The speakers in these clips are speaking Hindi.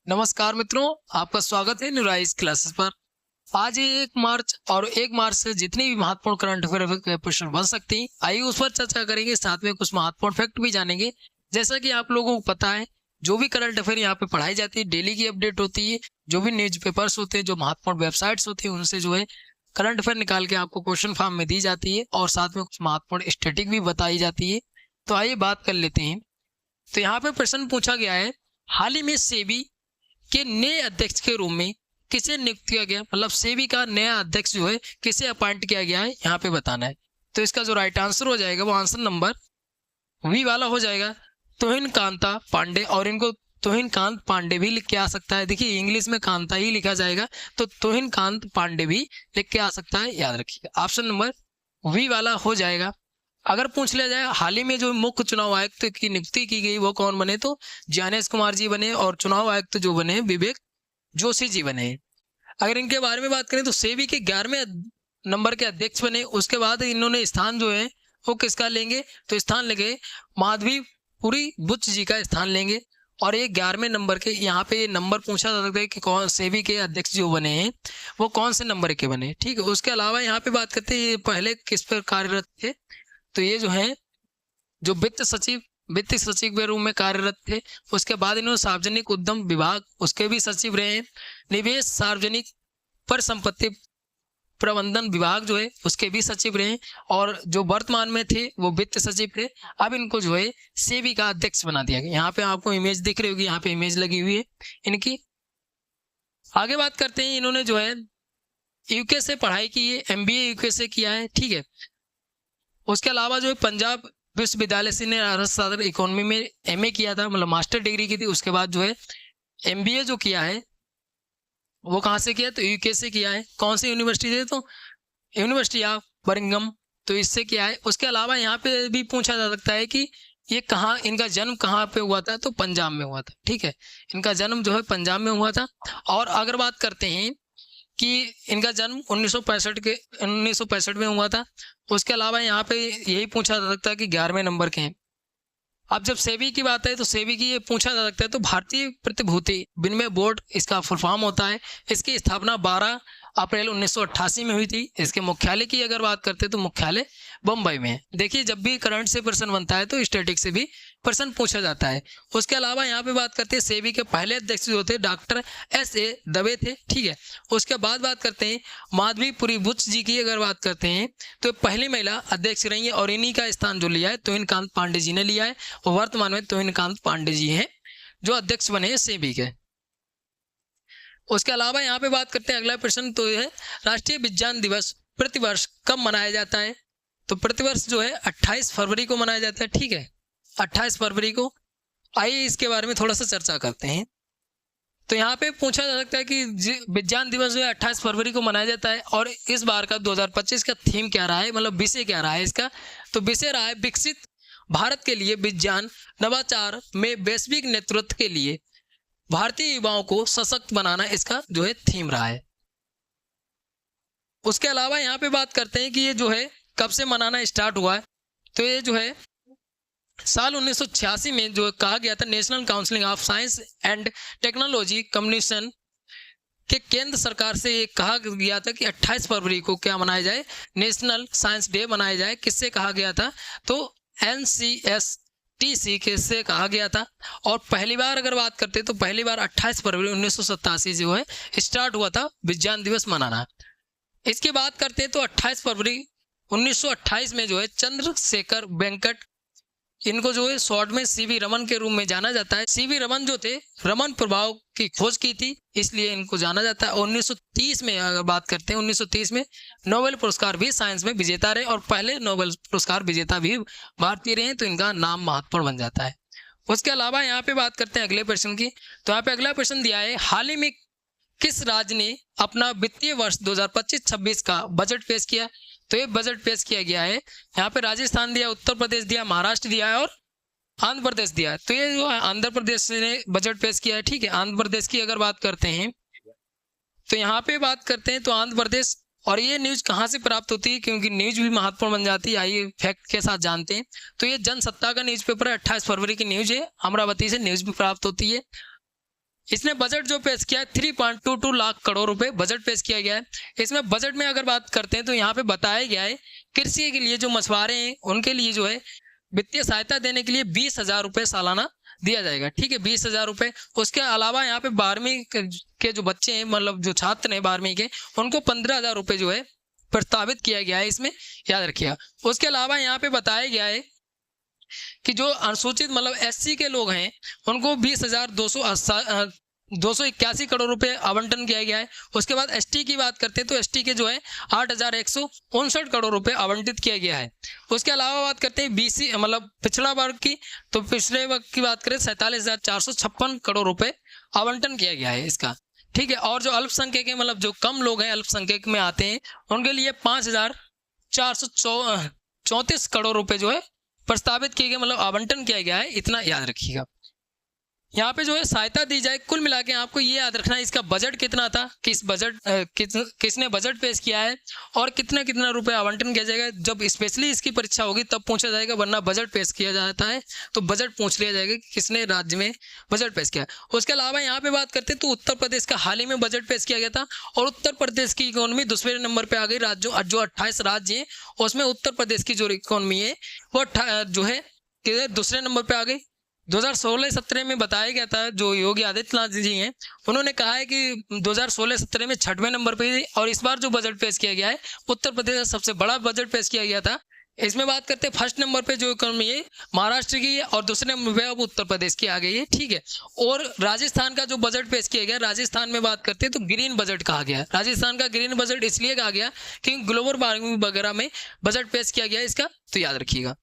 नमस्कार मित्रों, आपका स्वागत है न्यूराइज क्लासेस पर। आज ये 1 मार्च और 1 मार्च से जितनी भी महत्वपूर्ण करंट अफेयर के प्रश्न बन सकती हैं, आइए उस पर चर्चा करेंगे। साथ में कुछ महत्वपूर्ण फैक्ट भी जानेंगे। जैसा कि आप लोगों को पता है, जो भी करंट अफेयर यहाँ पे पढ़ाई जाती है, डेली की अपडेट होती है। जो भी न्यूज पेपर्स होते हैं, जो महत्वपूर्ण वेबसाइट्स होती है, उनसे जो है करंट अफेयर निकाल के आपको क्वेश्चन फॉर्म में दी जाती है और साथ में कुछ महत्वपूर्ण स्टैटिक भी बताई जाती है। तो आइए बात कर लेते हैं। तो यहाँ पे प्रश्न पूछा गया है, हाल ही में सेबी के नए अध्यक्ष के रूप में किसे नियुक्त किया गया, मतलब सेबी का नया अध्यक्ष जो है किसे अपॉइंट किया गया है, यहाँ पे बताना है। तो इसका जो राइट आंसर हो जाएगा वो आंसर नंबर वी वाला हो जाएगा, तुहिन कांता पांडे। और इनको तुहिन कांत पांडे भी लिख के आ सकता है। देखिए इंग्लिश में कांता ही लिखा जाएगा, तो तुहिन कांत पांडे भी लिख के आ सकता है, याद रखिएगा। ऑप्शन नंबर वी वाला हो जाएगा। अगर पूछ लिया जाए हाल ही में जो मुख्य चुनाव आयुक्त की नियुक्ति की गई वो कौन बने, तो ज्ञानेश कुमार जी बने और चुनाव आयुक्त जो बने विवेक जोशी जी बने। अगर इनके बारे में बात करें तो सेबी के 11वें नंबर के अध्यक्ष बने। उसके बाद इन्होंने स्थान जो है वो किसका लेंगे, तो स्थान लेंगे माधवीपुरी बुच जी का स्थान लेंगे। और ये 11वें नंबर के, यहाँ पे ये नंबर पूछा जा सकता है कि कौन सेबी के अध्यक्ष जो बने हैं वो कौन से नंबर के बने। ठीक है, उसके अलावा यहाँ पे बात करते हैं ये पहले किस पर कार्यरत थे, तो ये जो है जो वित्त सचिव के रूप में कार्यरत थे। उसके बाद इन्होंने सार्वजनिक उद्यम विभाग उसके भी सचिव रहे हैं। निवेश सार्वजनिक परिसंपत्ति प्रबंधन विभाग जो है उसके भी सचिव रहे। और जो वर्तमान में थे वो वित्त सचिव थे। अब इनको जो है सेबी का अध्यक्ष बना दिया गया। यहाँ पे आपको इमेज दिख रही होगी, यहाँ पे इमेज लगी हुई है इनकी। आगे बात करते हैं, इन्होंने जो है यूके से पढ़ाई की है, MBA यूके से किया है। ठीक है, उसके अलावा जो है पंजाब विश्वविद्यालय से ने अर्थशास्त्र इकोनॉमी में MA किया था, मतलब मास्टर डिग्री की थी। उसके बाद जो है MBA जो किया है वो कहाँ से किया, तो यूके से किया है। कौन सी यूनिवर्सिटी से, तो यूनिवर्सिटी ऑफ बर्मिंघम, तो इससे किया है। उसके अलावा यहाँ पे भी पूछा जा सकता है कि ये कहाँ, इनका जन्म कहाँ पे हुआ था, तो पंजाब में हुआ था। ठीक है, इनका जन्म जो है पंजाब में हुआ था। और अगर बात करते हैं कि इनका जन्म 1965 में हुआ था। उसके अलावा यहाँ पे यही पूछा जा सकता है कि 11वें नंबर के हैं। अब जब सेबी की बात है तो सेबी की ये पूछा जा सकता है, तो भारतीय प्रतिभूति विनिमय बोर्ड इसका फुल फॉर्म होता है। इसकी स्थापना 12 अप्रैल 1988 में हुई थी। इसके मुख्यालय की अगर बात करते हैं तो मुख्यालय बम्बई में है। देखिए जब भी करंट से प्रश्न बनता है तो स्टैटिक से भी प्रश्न पूछा जाता है। उसके अलावा यहाँ पे बात करते हैं सेबी के पहले अध्यक्ष जो थे डॉक्टर SA दवे थे। ठीक है, उसके बाद बात करते हैं माधवीपुरी बुच जी की। अगर बात करते हैं तो पहली महिला अध्यक्ष रही है और इन्हीं का स्थान जो लिया है तुहिन कांत पांडे जी ने लिया है। और वर्तमान में तुहिन कांत पांडे जी हैं जो अध्यक्ष बने हैं सेबी के। उसके अलावा यहाँ पे बात करते हैं अगला प्रश्न, तो है राष्ट्रीय विज्ञान दिवस प्रतिवर्ष कब मनाया जाता है, तो प्रतिवर्ष जो है 28 फरवरी को मनाया जाता है। ठीक है, 28 फरवरी को। आइए इसके बारे में थोड़ा सा चर्चा करते हैं। तो यहाँ पे पूछा जा सकता है कि विज्ञान दिवस जो है 28 फरवरी को मनाया जाता है। और इस बार का 2025 का थीम क्या रहा है, मतलब विषय क्या रहा है इसका, तो विषय रहा है विकसित भारत के लिए विज्ञान नवाचार में वैश्विक नेतृत्व के लिए भारतीय युवाओं को सशक्त बनाना, इसका जो है थीम रहा है। उसके अलावा यहाँ पे बात करते हैं कि ये जो है कब से मनाना स्टार्ट हुआ है, तो ये जो है साल 1986 में जो कहा गया था national council of science and technology communication के केंद्र सरकार से ये कहा गया था कि 28 फरवरी को क्या मनाया जाए, नेशनल साइंस डे मनाया जाए। किससे कहा गया था, तो NCSTC से कहा गया था। और पहली बार अगर बात करते तो पहली बार 28 फरवरी 1987 जो है स्टार्ट हुआ था विज्ञान दिवस मनाना। इसकी बात करते हैं तो 28 फरवरी 1928 में जो है चंद्रशेखर वेंकट, इनको जो है शॉर्ट में CV रमन के रूप में जाना जाता है। CV रमन जो थे रमन प्रभाव की खोज की थी, इसलिए इनको जाना जाता है। 1930 में अगर बात करते हैं 1930 में नोबेल पुरस्कार भी साइंस में विजेता रहे और पहले नोबेल पुरस्कार विजेता भी भारतीय रहे, तो इनका नाम महत्वपूर्ण बन जाता है। उसके अलावा यहाँ पे बात करते हैं अगले प्रश्न की। तो यहाँ पे अगला प्रश्न दिया है, हाल ही में किस राज्य ने अपना वित्तीय वर्ष 2025-26 का बजट पेश किया, तो ये बजट पेश किया गया है। यहाँ पे राजस्थान दिया, उत्तर प्रदेश दिया, महाराष्ट्र दिया है और आंध्र प्रदेश दिया है। तो ये जो है आंध्र प्रदेश ने बजट पेश किया है। ठीक है, आंध्र प्रदेश की अगर बात करते हैं तो यहाँ पे बात करते हैं तो आंध्र प्रदेश। और ये न्यूज कहाँ से प्राप्त होती है, क्योंकि न्यूज भी महत्वपूर्ण बन जाती है। आइए फैक्ट के साथ जानते हैं। तो ये जनसत्ता का न्यूज़पेपर है, 28 फरवरी की न्यूज है। अमरावती से न्यूज भी प्राप्त होती है। इसने बजट जो पेश किया है 3.22 लाख करोड़ रुपए बजट पेश किया गया है। इसमें बजट में अगर बात करते हैं तो यहाँ पे बताया गया है कृषि के लिए जो मछुआरे हैं उनके लिए जो है वित्तीय सहायता देने के लिए 20,000 रुपये सालाना दिया जाएगा, ठीक है, 20,000 रुपये। उसके अलावा यहाँ पे 12वीं के जो बच्चे हैं, मतलब जो छात्र हैं 12वीं के, उनको 15,000 रुपये जो है प्रस्तावित किया गया है, इसमें याद रखिएगा। उसके अलावा यहाँ पे बताया गया है कि जो अनुसूचित मतलब SC के लोग हैं उनको 20,281 करोड़ रुपए आवंटन किया गया है। उसके बाद ST की बात करते हैं तो ST के जो है 8,159 करोड़ रुपए आवंटित किया गया है। उसके अलावा बात करते हैं BC मतलब पिछड़ा वर्ग की, तो पिछड़े वर्ग की बात करें 47,456 करोड़ रुपए आवंटन किया गया है इसका, ठीक है। और जो अल्पसंख्यक है मतलब जो कम लोग हैं अल्पसंख्यक में आते हैं उनके लिए 5,434 करोड़ रुपए जो है प्रस्तावित किए गए, मतलब आवंटन किया गया है, इतना याद रखिएगा। यहाँ पे जो है सहायता दी जाए, कुल मिला के आपको ये याद रखना है इसका बजट कितना था, किसने बजट पेश किया है और कितना कितना रुपए आवंटन किया जाएगा। जब स्पेशली इसकी परीक्षा होगी तब पूछा जाएगा, वरना बजट पेश किया जाता है तो बजट पूछ लिया जाएगा कि किसने राज्य में बजट पेश किया। उसके अलावा यहाँ पे बात करते हैं तो उत्तर प्रदेश का हाल ही में बजट पेश किया गया था और उत्तर प्रदेश की इकोनॉमी दूसरे नंबर पर आ गई। राज्यों जो 28 राज्य हैं उसमें उत्तर प्रदेश की जो इकोनॉमी है वो जो है दूसरे नंबर पर आ गई। 2016-17 में बताया गया था, जो योगी आदित्यनाथ जी हैं उन्होंने कहा है कि 2016-17 में 6वें नंबर पे, और इस बार जो बजट पेश किया गया है उत्तर प्रदेश का सबसे बड़ा बजट पेश किया गया था। इसमें बात करते हैं फर्स्ट नंबर पे जो इकोनॉमी है महाराष्ट्र की है और दूसरे नंबर पे अब उत्तर प्रदेश की आ गई है, ठीक है। और राजस्थान का जो बजट पेश किया गया, राजस्थान में बात करते हैं तो ग्रीन बजट कहा गया। राजस्थान का ग्रीन बजट इसलिए कहा गया क्योंकि ग्लोबल वार्मिंग वगैरह में बजट पेश किया गया इसका, तो याद रखिएगा।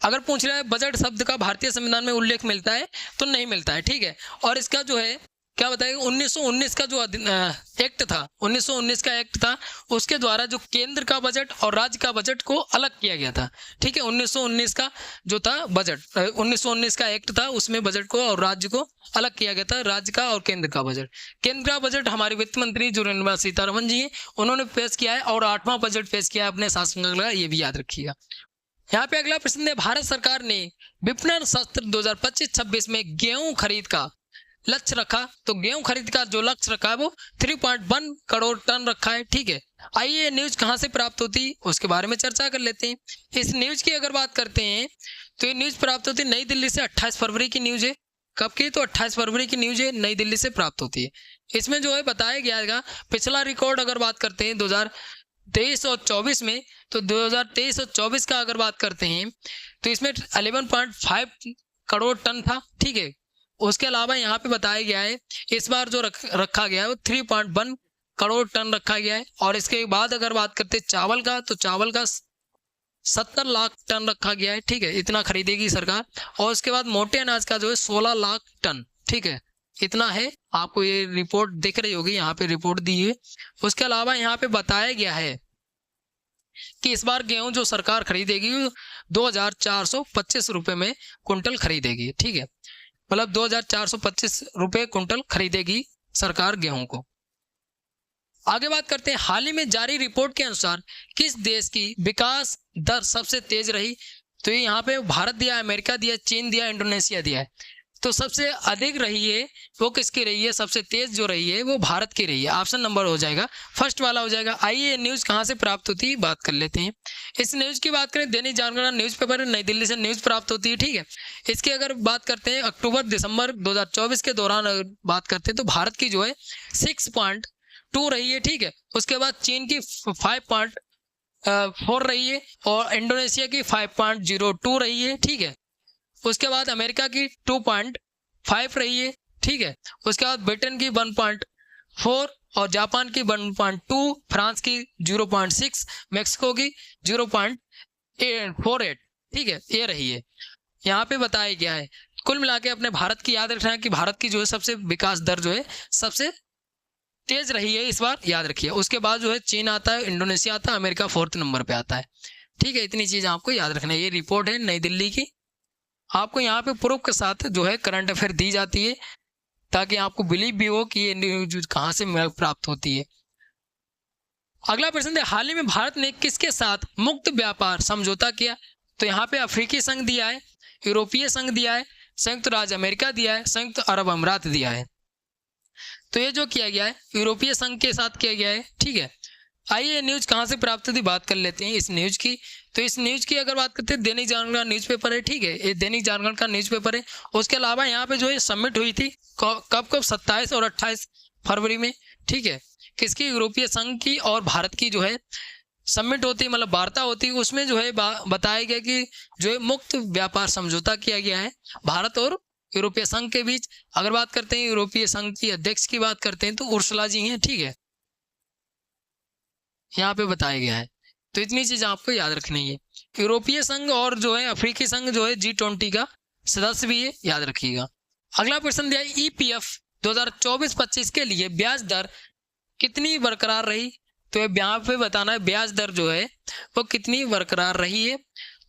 अगर पूछ रहा है बजट शब्द का भारतीय संविधान में उल्लेख मिलता है तो नहीं मिलता है, ठीक है। और इसका जो है क्या बताएगा 1919 का जो एक्ट था, 1919 का एक्ट था, उसके द्वारा जो केंद्र का बजट और राज्य का बजट को अलग किया गया था, ठीक है। 1919 का जो था बजट, 1919 का एक्ट था, उसमें बजट को और राज्य को अलग किया गया था, राज्य का और केंद्र का बजट। केंद्र का बजट हमारे वित्त मंत्री जो निर्मला सीतारमण जी हैं उन्होंने पेश किया है और 8वां बजट पेश किया है अपने शासनकाल का, ये भी याद रखिएगा। यहाँ पे अगला प्रश्न है, भारत सरकार ने विपणन सत्र 2025-26 में गेहूं खरीद का लक्ष्य रखा, तो गेहूं खरीद का जो लक्ष्य रखा है वो 3.1 करोड़ टन रखा है, ठीक है। आइए न्यूज कहाँ से प्राप्त होती है उसके बारे में चर्चा कर लेते हैं। इस न्यूज की अगर बात करते हैं तो ये न्यूज प्राप्त होती है नई दिल्ली से। 28 फरवरी की न्यूज है। कब की? तो 28 फरवरी की न्यूज है, नई दिल्ली से प्राप्त होती है। इसमें जो है बताया गया है पिछला रिकॉर्ड अगर बात करते हैं 2023 और 24 में, तो 2023 और 24 का अगर बात करते हैं तो इसमें 11.5 करोड़ टन था, ठीक है। उसके अलावा यहाँ पे बताया गया है इस बार जो रखा गया है वो 3.1 करोड़ टन रखा गया है। और इसके बाद अगर बात करते हैं चावल का, तो चावल का 70 लाख टन रखा गया है, ठीक है, इतना खरीदेगी सरकार। और उसके बाद मोटे अनाज का जो है 16 लाख टन, ठीक है, इतना है। आपको ये रिपोर्ट दिख रही होगी, यहाँ पे रिपोर्ट दी है। उसके अलावा यहाँ पे बताया गया है कि इस बार गेहूं जो सरकार खरीदेगी 2,425 रुपए में कुंटल खरीदेगी, ठीक है, मतलब 2,425 रुपए कुंटल खरीदेगी सरकार गेहूं को। आगे बात करते हैं, हाल ही में जारी रिपोर्ट के अनुसार किस देश की विकास दर सबसे तेज रही, तो ये यहाँ पे भारत दिया, अमेरिका दिया, चीन दिया, इंडोनेशिया दिया है। तो सबसे अधिक रही है वो किसकी रही है, सबसे तेज जो रही है वो भारत की रही है। ऑप्शन नंबर हो जाएगा फर्स्ट वाला हो जाएगा। आइए न्यूज कहाँ से प्राप्त होती है बात कर लेते हैं। इस न्यूज की बात करें दैनिक जागरण न्यूज़पेपर, नई दिल्ली से न्यूज प्राप्त होती है, ठीक है। इसकी अगर बात करते हैं अक्टूबर दिसंबर 2024 के दौरान अगर बात करते हैं तो भारत की जो है 6.2 रही है, ठीक है। उसके बाद चीन की 5.4 रही है और इंडोनेशिया की 5.02 रही है, ठीक है। उसके बाद अमेरिका की 2.5 रही है, ठीक है। उसके बाद ब्रिटेन की 1.4 और जापान की 1.2, फ्रांस की 0.6, मैक्सिको की 0.48, ठीक है, ये रही है। यहाँ पे बताया गया है कुल मिला के अपने भारत की याद रखना है कि भारत की जो है सबसे विकास दर जो है सबसे तेज रही है इस बार, याद रखिए। उसके बाद जो है चीन आता है, इंडोनेशिया आता है, अमेरिका 4th नंबर पे आता है, ठीक है। इतनी चीज आपको याद रखना है। ये रिपोर्ट है नई दिल्ली की, आपको यहाँ पे प्रूफ के साथ जो है करंट अफेयर दी जाती है ताकि आपको बिलीव भी हो कि ये न्यूज कहाँ से प्राप्त होती है। अगला प्रश्न है, हाल ही में भारत ने किसके साथ मुक्त व्यापार समझौता किया, तो यहाँ पे अफ्रीकी संघ दिया है, यूरोपीय संघ दिया है, संयुक्त राज्य अमेरिका दिया है, संयुक्त अरब अमीरात दिया है। तो ये जो किया गया है यूरोपीय संघ के साथ किया गया है, ठीक है। आइए ये न्यूज कहाँ से प्राप्त हुई बात कर लेते हैं इस न्यूज की। तो इस न्यूज की अगर बात करते हैं दैनिक जागरण का न्यूज़पेपर है, ठीक है, ये दैनिक जागरण का न्यूज़पेपर है। उसके अलावा यहाँ पे जो है सबमिट हुई थी कब 27 और 28 फरवरी में, ठीक है। किसकी? यूरोपीय संघ की और भारत की जो है सबमिट होती है, मतलब वार्ता होती है। उसमें जो है बताया गया कि जो है मुक्त व्यापार समझौता किया गया है भारत और यूरोपीय संघ के बीच। अगर बात करते हैं यूरोपीय संघ की अध्यक्ष की बात करते हैं तो उर्सुला जी हैं, ठीक है, यहाँ पे बताया गया है। तो इतनी चीज आपको याद रखनी है। यूरोपीय संघ और जो है अफ्रीकी संघ जो है G20 का सदस्य भी है, याद रखिएगा। अगला प्रश्न दिया है EPF 2024-25 के लिए ब्याज दर कितनी बरकरार रही। तो यहाँ पे बताना है ब्याज दर जो है वो कितनी बरकरार रही है।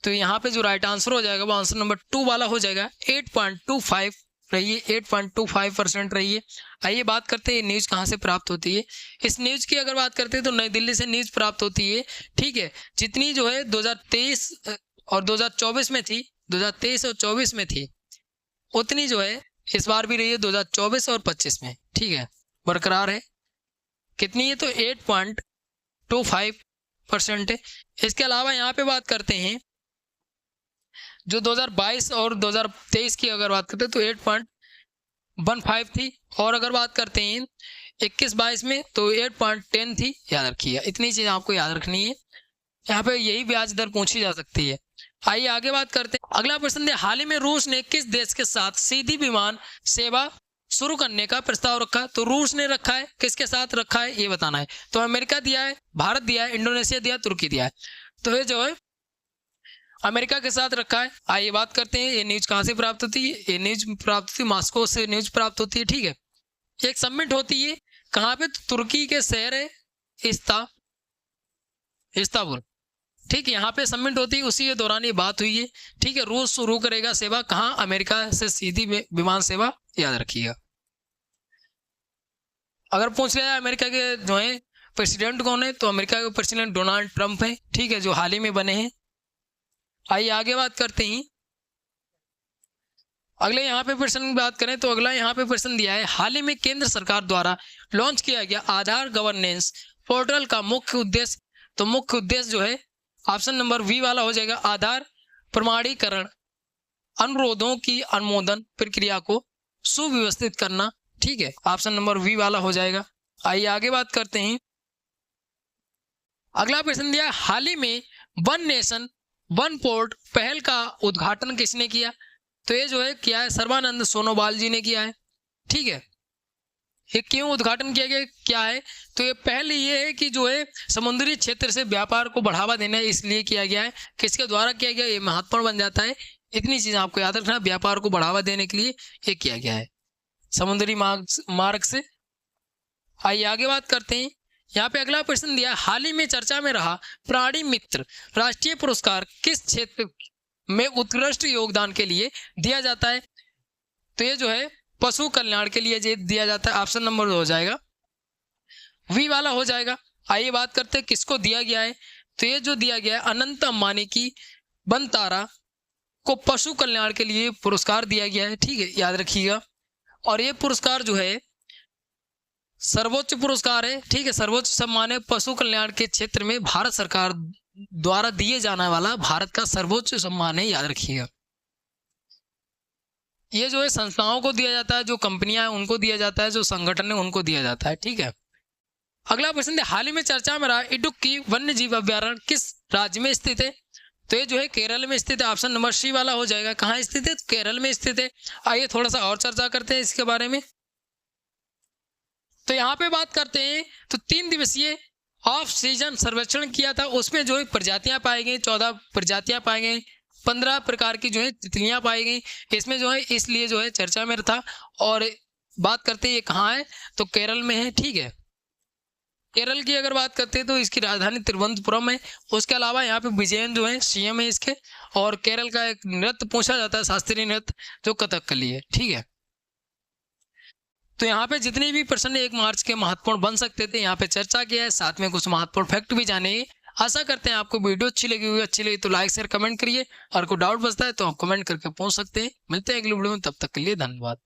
तो यहाँ पे जो राइट आंसर हो जाएगा वो आंसर नंबर 2 वाला हो जाएगा। 8.25 रही है, 8.25% रही है। आइए बात करते हैं न्यूज कहाँ से प्राप्त होती है। इस न्यूज की अगर बात करते हैं तो नई दिल्ली से न्यूज प्राप्त होती है, ठीक है। जितनी जो है 2023 और 2024 में थी, 2023 और 24 में थी, उतनी जो है इस बार भी रही है 2024 और 25 में, ठीक है, बरकरार है। कितनी है? तो 8.25% है। इसके अलावा यहाँ पे बात करते हैं जो 2022 और 2023 की अगर बात करते हैं तो 8.15 थी, और अगर बात करते हैं 21-22 में तो 8.10 थी, याद रखिए। इतनी चीज आपको याद रखनी है, यहाँ पे यही ब्याज दर पूछी जा सकती है। आइए आगे बात करते हैं। अगला प्रश्न है हाल ही में रूस ने किस देश के साथ सीधी विमान सेवा शुरू करने का प्रस्ताव रखा। तो रूस ने रखा है, किसके साथ रखा है ये बताना है। तो अमेरिका दिया है, भारत दिया है, इंडोनेशिया दिया, तुर्की दिया है। तो ये जो है अमेरिका के साथ रखा है। आइए बात करते हैं ये न्यूज कहाँ से प्राप्त होती है। ये न्यूज प्राप्त होती है मॉस्को से, न्यूज प्राप्त होती है, ठीक है। एक सबमिट होती है कहाँ पे? तो तुर्की के शहर है इस्तांबुल, ठीक है, यहाँ पे सबमिट होती है। उसी के दौरान ये बात हुई है, ठीक है। रूस शुरू करेगा सेवा कहाँ? अमेरिका से सीधी विमान सेवा, याद रखिएगा। अगर पूछ लिया अमेरिका के जो है प्रेसिडेंट कौन है, तो अमेरिका के प्रेसिडेंट डोनाल्ड ट्रंप है, ठीक है, जो हाल ही में बने हैं। आइए आगे बात करते हैं। अगले यहाँ पे प्रश्न की बात करें तो अगला यहाँ पे प्रश्न दिया है हाल ही में केंद्र सरकार द्वारा लॉन्च किया गया आधार गवर्नेंस पोर्टल का मुख्य उद्देश्य। तो मुख्य उद्देश्य जो है ऑप्शन नंबर V वाला हो जाएगा, आधार प्रमाणीकरण अनुरोधों की अनुमोदन प्रक्रिया को सुव्यवस्थित करना, ठीक है, ऑप्शन नंबर V वाला हो जाएगा। आइए आगे बात करते हैं। अगला प्रश्न दिया हाल ही में वन नेशन वन पोर्ट पहल का उद्घाटन किसने किया। तो ये जो है किया है सर्बानंद सोनोवाल जी ने किया है, ठीक है। ये क्यों उद्घाटन किया गया, क्या है? तो ये पहले ये है कि जो है समुद्री क्षेत्र से व्यापार को बढ़ावा देना है, इसलिए किया गया है। किसके द्वारा किया गया, ये महत्वपूर्ण बन जाता है। इतनी चीज आपको याद रखना, व्यापार को बढ़ावा देने के लिए ये किया गया है समुद्री मार्ग से। आइए आगे बात करते हैं। यहाँ पे अगला प्रश्न दिया हाल ही में चर्चा में रहा प्राणी मित्र राष्ट्रीय पुरस्कार किस क्षेत्र में उत्कृष्ट योगदान के लिए दिया जाता है। तो ये जो है पशु कल्याण के लिए दिया जाता है, ऑप्शन नंबर 2 हो जाएगा, V वाला हो जाएगा। आइए बात करते हैं किसको दिया गया है। तो ये जो दिया गया है अनंत अंबानी की बनतारा को पशु कल्याण के लिए पुरस्कार दिया गया है, ठीक है, याद रखिएगा। और ये पुरस्कार जो है सर्वोच्च पुरस्कार है, ठीक है, सर्वोच्च सम्मान है पशु कल्याण के क्षेत्र में भारत सरकार द्वारा दिए जाने वाला भारत का सर्वोच्च सम्मान है, याद रखिएगा। ये जो है संस्थाओं को दिया जाता है, जो कंपनियां हैं उनको दिया जाता है, जो संगठन है उनको दिया जाता है, ठीक है। अगला प्रश्न है हाल ही में चर्चा में रहा इडुक्की वन्य जीव अभ्यारण्य किस राज्य में स्थित है। तो ये जो है केरल में स्थित है, ऑप्शन नंबर C वाला हो जाएगा। कहाँ स्थित है? केरल में स्थित है। आइए थोड़ा सा और चर्चा करते हैं इसके बारे में। तो यहाँ पे बात करते हैं तो 3 दिवसीय ऑफ सीजन सर्वेक्षण किया था, उसमें जो है प्रजातियां पाई गई, 14 प्रजातियां पाई गई, 15 प्रकार की जो है तितलियां पाई गई। इसमें जो है इसलिए जो है चर्चा में था। और बात करते हैं ये कहाँ है, तो केरल में है, ठीक है। केरल की अगर बात करते हैं तो इसकी राजधानी तिरुवनंतपुरम है। उसके अलावा यहाँ पे विजयन जो है CM है इसके। और केरल का एक नृत्य पूछा जाता है, शास्त्रीय नृत्य, जो कथकली है, ठीक है। तो यहाँ पे जितने भी प्रश्न 1 मार्च के महत्वपूर्ण बन सकते थे यहाँ पे चर्चा किया है, साथ में कुछ महत्वपूर्ण फैक्ट भी जाने। आशा करते हैं आपको वीडियो अच्छी लगी तो लाइक शेयर कमेंट करिए, और कोई डाउट बचता है तो आप कमेंट करके पूछ सकते हैं। मिलते हैं अगली वीडियो में, तब तक के लिए धन्यवाद।